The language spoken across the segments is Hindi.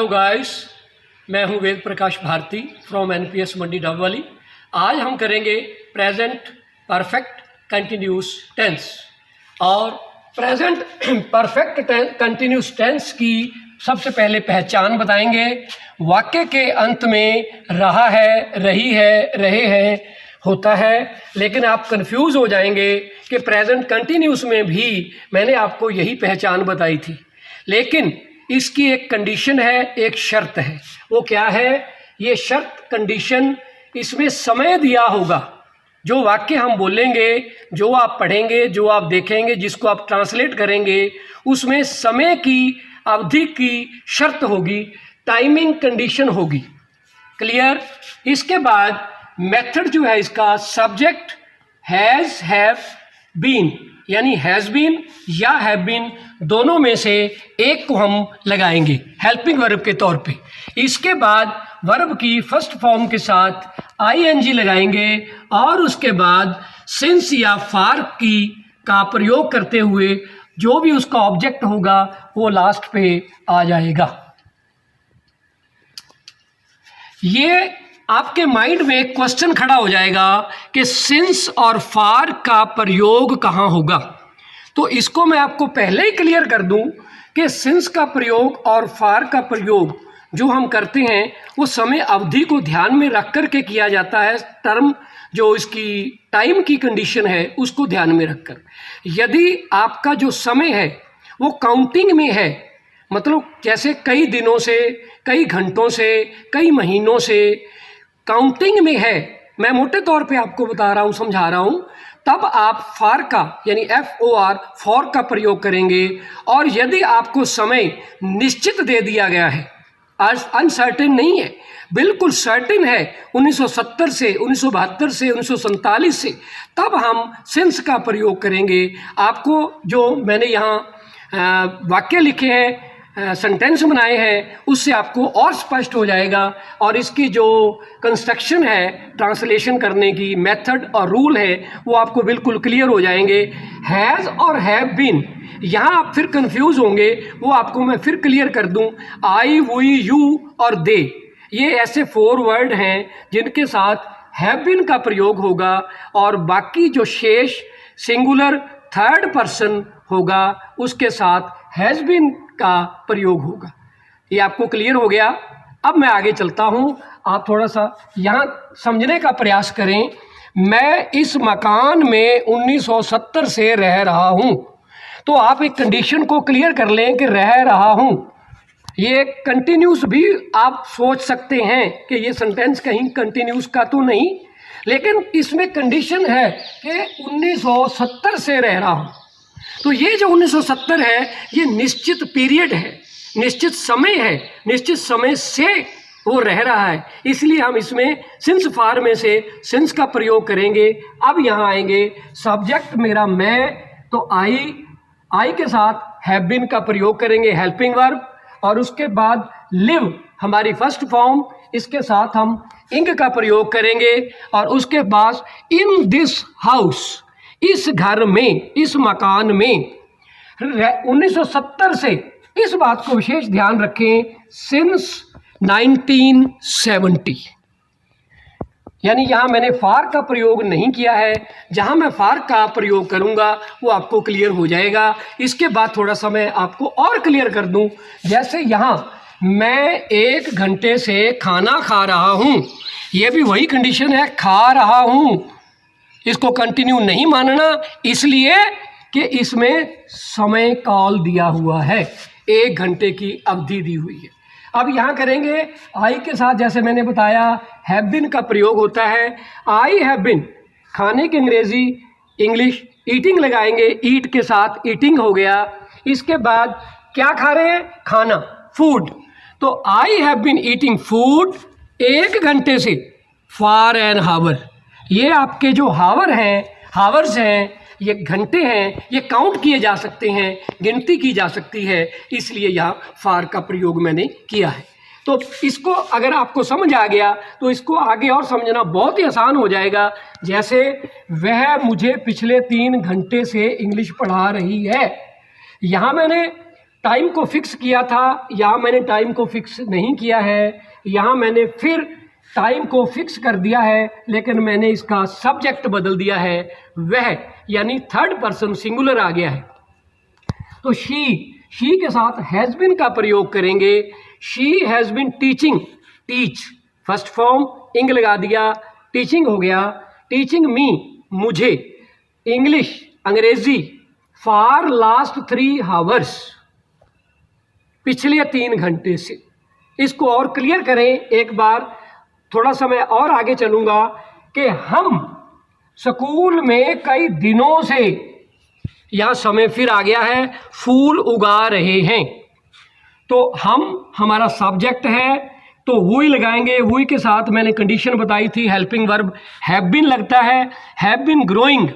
हेलो गाइस, मैं हूं वेद प्रकाश भारती फ्रॉम एनपीएस मंडी डबवाली। आज हम करेंगे प्रेजेंट परफेक्ट कंटिन्यूस टेंस। और प्रेजेंट परफेक्ट कंटिन्यूस टेंस की सबसे पहले पहचान बताएंगे। वाक्य के अंत में रहा है, रही है, रहे हैं होता है, लेकिन आप कंफ्यूज हो जाएंगे कि प्रेजेंट कंटिन्यूस में भी मैंने आपको यही पहचान बताई थी, लेकिन इसकी एक कंडीशन है, एक शर्त है। वो क्या है? ये शर्त कंडीशन, इसमें समय दिया होगा। जो वाक्य हम बोलेंगे, जो आप पढ़ेंगे, जो आप देखेंगे, जिसको आप ट्रांसलेट करेंगे, उसमें समय की अवधि की शर्त होगी, टाइमिंग कंडीशन होगी। क्लियर? इसके बाद मेथड जो है इसका, सब्जेक्ट हैज़, हैव, बीन, यानी हैज़ बीन या हैव बीन, दोनों में से एक को हम लगाएंगे हेल्पिंग वर्ब के तौर पे। इसके बाद वर्ब की फर्स्ट फॉर्म के साथ आईएनजी लगाएंगे और उसके बाद सिंस या फार की का प्रयोग करते हुए जो भी उसका ऑब्जेक्ट होगा वो लास्ट पे आ जाएगा। ये आपके माइंड में एक क्वेश्चन खड़ा हो जाएगा कि सिंस और फार का प्रयोग कहाँ होगा। तो इसको मैं आपको पहले ही क्लियर कर दूं कि सिंस का प्रयोग और फार का प्रयोग जो हम करते हैं वो समय अवधि को ध्यान में रख कर के किया जाता है। टर्म जो इसकी टाइम की कंडीशन है उसको ध्यान में रखकर। यदि आपका जो समय है वो काउंटिंग में है, मतलब जैसे कई दिनों से, कई घंटों से, कई महीनों से काउंटिंग में है, मैं मोटे तौर पे आपको बता रहा हूँ, समझा रहा हूँ, तब आप फार का यानी FOR फॉर का प्रयोग करेंगे। और यदि आपको समय निश्चित दे दिया गया है, अनसर्टेन नहीं है, बिल्कुल सर्टेन है, 1970 से, 1972 से, 1947 से, तब हम सिंस का प्रयोग करेंगे। आपको जो मैंने यहाँ वाक्य लिखे हैं, सेंटेंस बनाए हैं, उससे आपको और स्पष्ट हो जाएगा। और इसकी जो कंस्ट्रक्शन है ट्रांसलेशन करने की, मेथड और रूल है, वो आपको बिल्कुल क्लियर हो जाएंगे। हैज़ और हैव बीन, यहाँ आप फिर कंफ्यूज होंगे, वो आपको मैं फिर क्लियर कर दूं। आई, वी, यू और दे, ये ऐसे 4 वर्ड हैं जिनके साथ हैव बीन का प्रयोग होगा, और बाकी जो शेष सिंगुलर थर्ड पर्सन होगा उसके साथ हैज़ बीन का प्रयोग होगा। ये आपको क्लियर हो गया। अब मैं आगे चलता हूँ, आप थोड़ा सा यहाँ समझने का प्रयास करें। मैं इस मकान में 1970 से रह रहा हूँ, तो आप एक कंडीशन को क्लियर कर लें कि रह रहा हूँ। ये कंटिन्यूस भी आप सोच सकते हैं कि ये सेंटेंस कहीं कंटिन्यूस का तो नहीं, लेकिन इसमें कंडीशन है कि 1970 से रह रहा हूँ। तो ये जो 1970 है ये निश्चित पीरियड है, निश्चित समय है, निश्चित समय से वो रह रहा है, इसलिए हम इसमें सिंस फार में से सिंस का प्रयोग करेंगे। अब यहाँ आएंगे, सब्जेक्ट मेरा मैं, तो आई के साथ हैव बीन का प्रयोग करेंगे, हेल्पिंग वर्ब, और उसके बाद लिव हमारी फर्स्ट फॉर्म, इसके साथ हम इंग का प्रयोग करेंगे, और उसके बाद इन दिस हाउस, इस घर में, इस मकान में 1970 से, इस बात को विशेष ध्यान रखें, सिंस 1970, यानी यहाँ मैंने फार का प्रयोग नहीं किया है। जहाँ मैं फार का प्रयोग करूँगा वो आपको क्लियर हो जाएगा। इसके बाद थोड़ा सा मैं आपको और क्लियर कर दूँ, जैसे यहाँ मैं 1 घंटे से खाना खा रहा हूँ, ये भी वही कंडीशन है, खा रहा हूँ। इसको कंटिन्यू नहीं मानना, इसलिए कि इसमें समय काल दिया हुआ है, 1 घंटे की अवधि दी हुई है। अब यहाँ करेंगे आई के साथ, जैसे मैंने बताया हैव बीन का प्रयोग होता है। आई हैव बीन, खाने की अंग्रेजी इंग्लिश ईटिंग लगाएंगे, ईट के साथ ईटिंग हो गया। इसके बाद क्या खा रहे हैं? खाना, फूड। तो I have been eating food 1 घंटे से, फॉर एन हावर। ये आपके जो हावर हैं, हावर्स हैं, ये घंटे हैं, ये काउंट किए जा सकते हैं, गिनती की जा सकती है, इसलिए यहाँ फार का प्रयोग मैंने किया है। तो इसको अगर आपको समझ आ गया तो इसको आगे और समझना बहुत ही आसान हो जाएगा। जैसे वह मुझे पिछले 3 घंटे से इंग्लिश पढ़ा रही है, यहाँ मैंने टाइम को फिक्स किया था, यहाँ मैंने टाइम को फिक्स नहीं किया है, यहाँ मैंने फिर टाइम को फिक्स कर दिया है लेकिन मैंने इसका सब्जेक्ट बदल दिया है, वह यानी थर्ड पर्सन सिंगुलर आ गया है। तो शी के साथ हैज़ बीन का प्रयोग करेंगे। She has been teaching, teach first form ing लगा दिया, टीचिंग हो गया। टीचिंग मी, मुझे, इंग्लिश अंग्रेजी, फॉर लास्ट 3 आवर्स, पिछले 3 घंटे से। इसको और क्लियर करें एक बार, थोड़ा सा मैं और आगे चलूँगा कि हम स्कूल में कई दिनों से, यहाँ समय फिर आ गया है, फूल उगा रहे हैं। तो हमारा सब्जेक्ट है तो वही लगाएंगे। वही के साथ मैंने कंडीशन बताई थी, हेल्पिंग वर्ब हैव बीन लगता है। हैव बीन ग्रोइंग,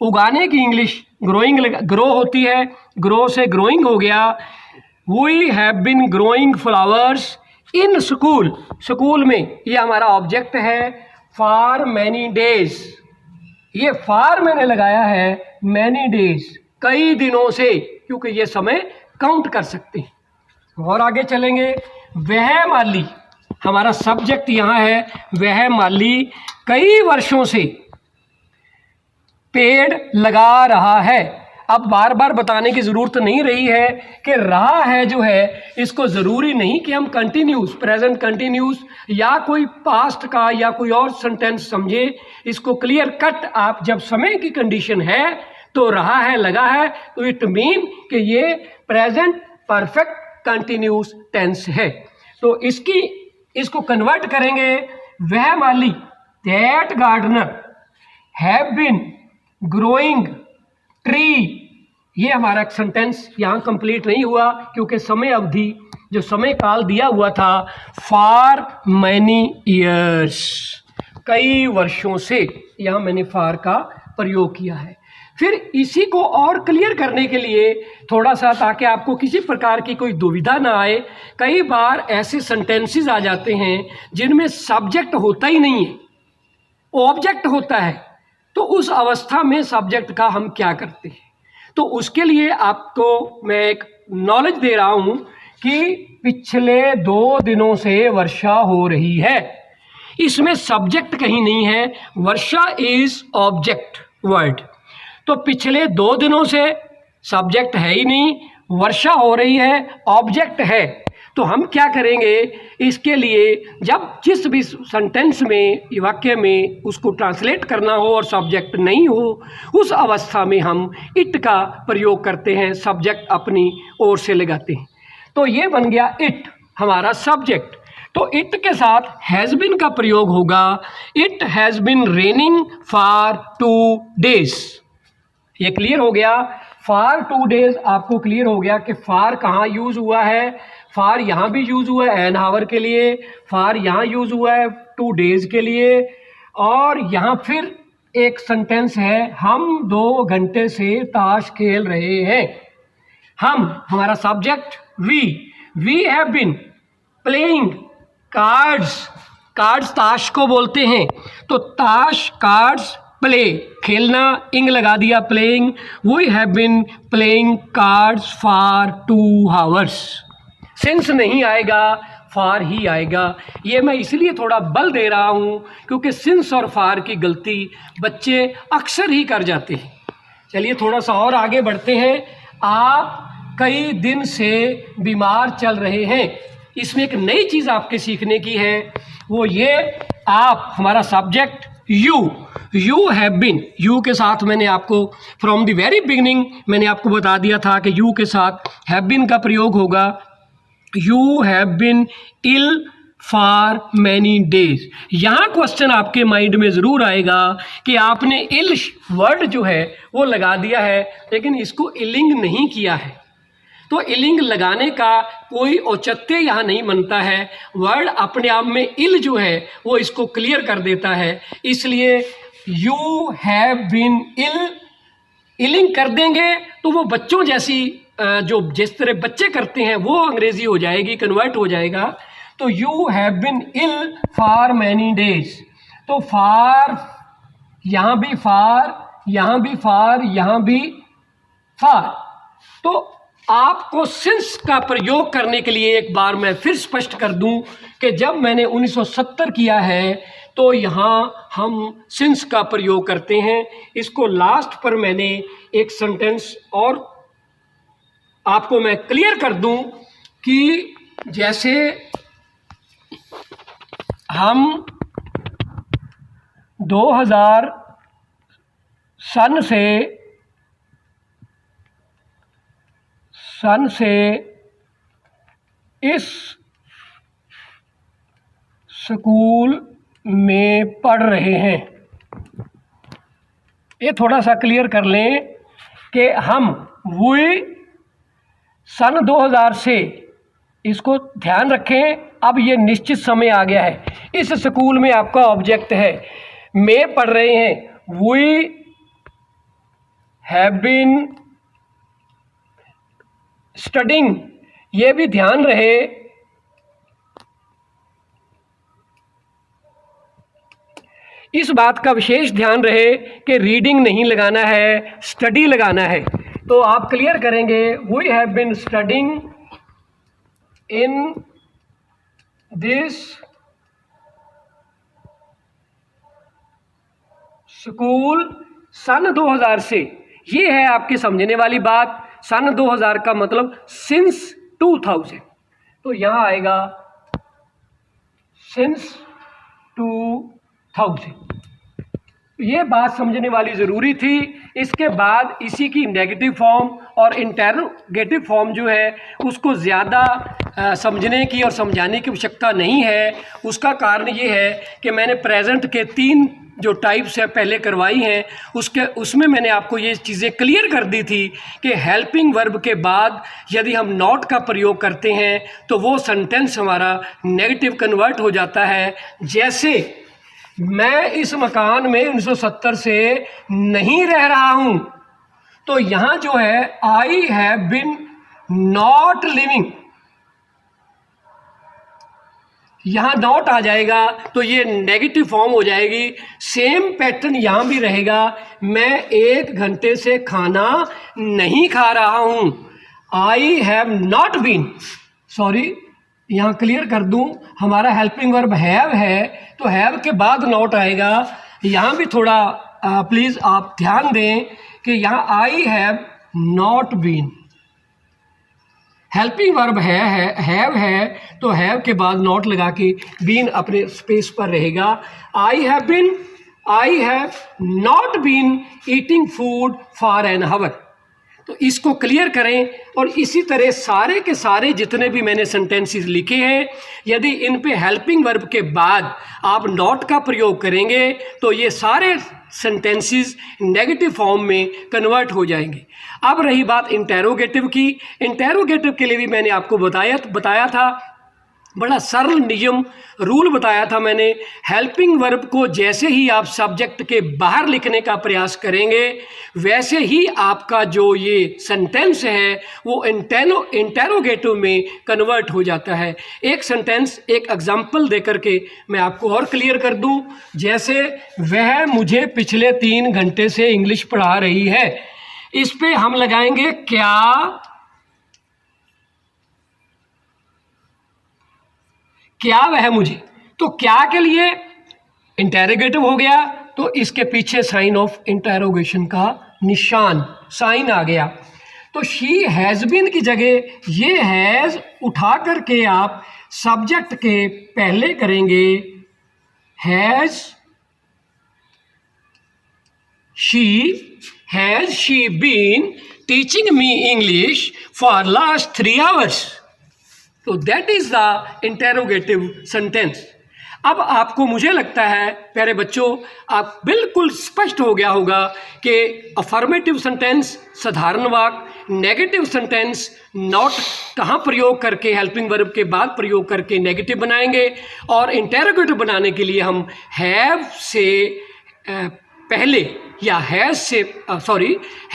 उगाने की इंग्लिश ग्रोइंग, ग्रो होती है, ग्रो से ग्रोइंग हो गया। We have been growing flowers in school, school में ये हमारा ऑब्जेक्ट है। फॉर मैनी डेज, ये फॉर मैंने लगाया है, मैनी डेज कई दिनों से, क्योंकि ये समय काउंट कर सकते हैं। और आगे चलेंगे, वह माली, हमारा सब्जेक्ट यहाँ है, वह माली कई वर्षों से पेड़ लगा रहा है। अब बार बार बताने की ज़रूरत नहीं रही है कि रहा है जो है, इसको ज़रूरी नहीं कि हम कंटिन्यूस, प्रेजेंट कंटिन्यूस या कोई पास्ट का या कोई और सेंटेंस समझे। इसको क्लियर कट आप जब समय की कंडीशन है तो रहा है लगा है, तो इट मीन कि ये प्रेजेंट परफेक्ट कंटिन्यूस टेंस है। तो इसको कन्वर्ट करेंगे, वह माली, that gardener have been growing tree. ये हमारा सेंटेंस यहाँ कंप्लीट नहीं हुआ क्योंकि समय अवधि, जो समय काल दिया हुआ था, फॉर मैनी ईयर्स, कई वर्षों से, यहाँ मैंने फॉर का प्रयोग किया है। फिर इसी को और क्लियर करने के लिए थोड़ा सा, ताकि आपको किसी प्रकार की कोई दुविधा ना आए, कई बार ऐसे सेंटेंसेस आ जाते हैं जिनमें सब्जेक्ट होता ही नहीं है, ऑब्जेक्ट होता है। तो उस अवस्था में सब्जेक्ट का हम क्या करते हैं? तो उसके लिए आपको मैं एक नॉलेज दे रहा हूँ कि पिछले 2 दिनों से वर्षा हो रही है। इसमें सब्जेक्ट कहीं नहीं है, वर्षा इज ऑब्जेक्ट वर्ड। तो पिछले 2 दिनों से सब्जेक्ट है ही नहीं, वर्षा हो रही है, ऑब्जेक्ट है। तो हम क्या करेंगे इसके लिए, जब जिस भी सेंटेंस में, वाक्य में उसको ट्रांसलेट करना हो और सब्जेक्ट नहीं हो, उस अवस्था में हम इट का प्रयोग करते हैं, सब्जेक्ट अपनी ओर से लगाते हैं। तो ये बन गया इट, हमारा सब्जेक्ट। तो इट के साथ हैज़ बीन का प्रयोग होगा। It has been raining for 2 days। ये क्लियर हो गया। फॉर 2 days आपको क्लियर हो गया कि फॉर कहाँ यूज़ हुआ है। फॉर यहाँ भी यूज़ हुआ है एन आवर के लिए, फॉर यहाँ यूज़ हुआ है 2 days के लिए, और यहाँ फिर एक सेंटेंस है, हम 2 घंटे से ताश खेल रहे हैं। हम, हमारा subject we have been playing cards, cards ताश को बोलते हैं। तो ताश, कार्ड्स, प्ले, खेलना, इंग लगा दिया, playing. We have been playing cards for 2 hours। Since नहीं आएगा, फार ही आएगा। ये मैं इसलिए थोड़ा बल दे रहा हूँ क्योंकि सिंस और फार की गलती बच्चे अक्सर ही कर जाते हैं। चलिए थोड़ा सा और आगे बढ़ते हैं। आप कई दिन से बीमार चल रहे हैं। इसमें एक नई चीज़ आपके सीखने की है, वो ये, आप, हमारा subject you have been, you के साथ मैंने आपको फ्रॉम द वेरी बिगिनिंग मैंने आपको बता दिया था कि यू के साथ हैव बीन का प्रयोग होगा। You have been ill for many days. यहाँ क्वेश्चन आपके माइंड में ज़रूर आएगा कि आपने इल वर्ड जो है वो लगा दिया है, लेकिन इसको इलिंग नहीं किया है। तो इलिंग लगाने का कोई औचित्य यहाँ नहीं बनता है। वर्ड अपने आप में इल जो है वो इसको क्लियर कर देता है। इसलिए you have been ill, illing कर देंगे तो वो बच्चों जैसी, जो जिस तरह बच्चे करते हैं वो अंग्रेजी हो जाएगी, कन्वर्ट हो जाएगा। तो you have been ill for many days. तो फॉर, यहाँ भी फॉर, यहाँ भी फॉर, यहाँ भी फॉर। तो आपको सिंस का प्रयोग करने के लिए एक बार मैं फिर स्पष्ट कर दूं कि जब मैंने 1970 किया है तो यहाँ हम सिंस का प्रयोग करते हैं। इसको लास्ट पर मैंने एक सेंटेंस और आपको मैं क्लियर कर दूं कि जैसे हम 2000 सन से इस स्कूल में पढ़ रहे हैं। ये थोड़ा सा क्लियर कर लें कि हम वही सन 2000 से, इसको ध्यान रखें। अब ये निश्चित समय आ गया है, इस स्कूल में आपका ऑब्जेक्ट है, में पढ़ रहे हैं। वी हैव बीन स्टडिंग, ये भी ध्यान रहे इस बात का विशेष ध्यान रहे कि रीडिंग नहीं लगाना है, स्टडी लगाना है। तो आप क्लियर करेंगे we have been studying in this school सन 2000 से। ये है आपके समझने वाली बात। सन 2000 का मतलब सिंस 2000, तो यहाँ आएगा सिंस 2000। ये बात समझने वाली ज़रूरी थी। इसके बाद इसी की नेगेटिव फॉर्म और इंटरोगेटिव फॉर्म जो है उसको ज़्यादा समझने की और समझाने की आवश्यकता नहीं है। उसका कारण ये है कि मैंने प्रेजेंट के 3 जो टाइप्स है पहले करवाई हैं, उसमें मैंने आपको ये चीज़ें क्लियर कर दी थी कि हेल्पिंग वर्ब के बाद यदि हम नॉट का प्रयोग करते हैं तो वो सेंटेंस हमारा नेगेटिव कन्वर्ट हो जाता है। जैसे मैं इस मकान में 1970 से नहीं रह रहा हूँ, तो यहाँ जो है I have been not living, यहाँ नॉट आ जाएगा तो ये नेगेटिव फॉर्म हो जाएगी। सेम पैटर्न यहाँ भी रहेगा। मैं 1 घंटे से खाना नहीं खा रहा हूँ। I have not been, sorry यहाँ क्लियर कर दूँ, हमारा हेल्पिंग वर्ब हैव है तो हैव के बाद नॉट आएगा। यहाँ भी थोड़ा प्लीज़ आप ध्यान दें कि यहाँ I have not been, helping verb have है तो हैव के बाद नॉट लगा के बीन अपने स्पेस पर रहेगा। I have not been eating food for an hour. तो इसको क्लियर करें। और इसी तरह सारे के सारे जितने भी मैंने सेंटेंसेस लिखे हैं, यदि इन पे हेल्पिंग वर्ब के बाद आप नॉट का प्रयोग करेंगे तो ये सारे सेंटेंसेस नेगेटिव फॉर्म में कन्वर्ट हो जाएंगे। अब रही बात इंटेरोगेटिव की। इंटेरोगेटिव के लिए भी मैंने आपको बताया था, बड़ा सरल नियम रूल बताया था मैंने। हेल्पिंग वर्ब को जैसे ही आप सब्जेक्ट के बाहर लिखने का प्रयास करेंगे वैसे ही आपका जो ये सेंटेंस है वो इंटेरोगेटिव में कन्वर्ट हो जाता है। एक सेंटेंस एक एग्जांपल देकर के मैं आपको और क्लियर कर दूं। जैसे वह मुझे पिछले 3 घंटे से इंग्लिश पढ़ा रही है, इस पे हम लगाएंगे क्या वह मुझे, तो क्या के लिए इंटेरोगेटिव हो गया तो इसके पीछे साइन ऑफ इंटेरोगेशन का निशान साइन आ गया। तो शी हैज़ बीन की जगह ये हैज़ उठा करके आप सब्जेक्ट के पहले करेंगे has she been teaching me English for last 3 hours. तो that is the interrogative sentence. अब आपको मुझे लगता है प्यारे बच्चों आप बिल्कुल स्पष्ट हो गया होगा कि अफर्मेटिव सेंटेंस साधारण वाक्य, नेगेटिव सेंटेंस नॉट कहाँ प्रयोग करके हेल्पिंग वर्ब के बाद प्रयोग करके नेगेटिव बनाएंगे, और इंटेरोगेटिव बनाने के लिए हम हैव से पहले या हैज़ से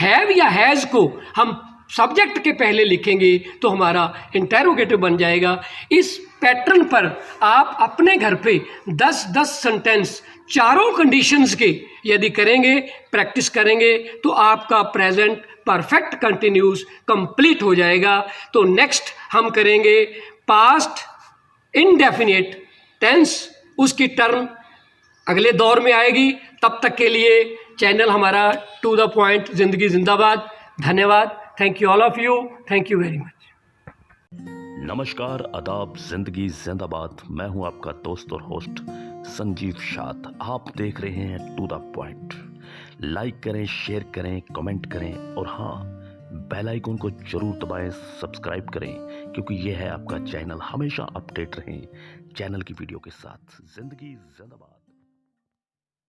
हैव या हैज़ को हम सब्जेक्ट के पहले लिखेंगे तो हमारा इंटेरोगेटिव बन जाएगा। इस पैटर्न पर आप अपने घर पे 10-10 सेंटेंस चारों कंडीशंस के यदि करेंगे, प्रैक्टिस करेंगे, तो आपका प्रेजेंट परफेक्ट कंटिन्यूस कंप्लीट हो जाएगा। तो नेक्स्ट हम करेंगे पास्ट इनडेफिनिट टेंस, उसकी टर्म अगले दौर में आएगी। तब तक के लिए चैनल हमारा टू द पॉइंट जिंदगी जिंदाबाद। धन्यवाद। Thank you all of you. Thank you very much. नमस्कार, आदाब, जिंदगी जिंदाबाद। मैं हूं आपका दोस्त और होस्ट संजीव शाह। आप देख रहे हैं टू द पॉइंट। लाइक करें, शेयर करें, कमेंट करें और हाँ, बेल आइकन को जरूर दबाएं, सब्सक्राइब करें, क्योंकि यह है आपका चैनल। हमेशा अपडेट रहें चैनल की वीडियो के साथ। जिंदगी जिंदाबाद।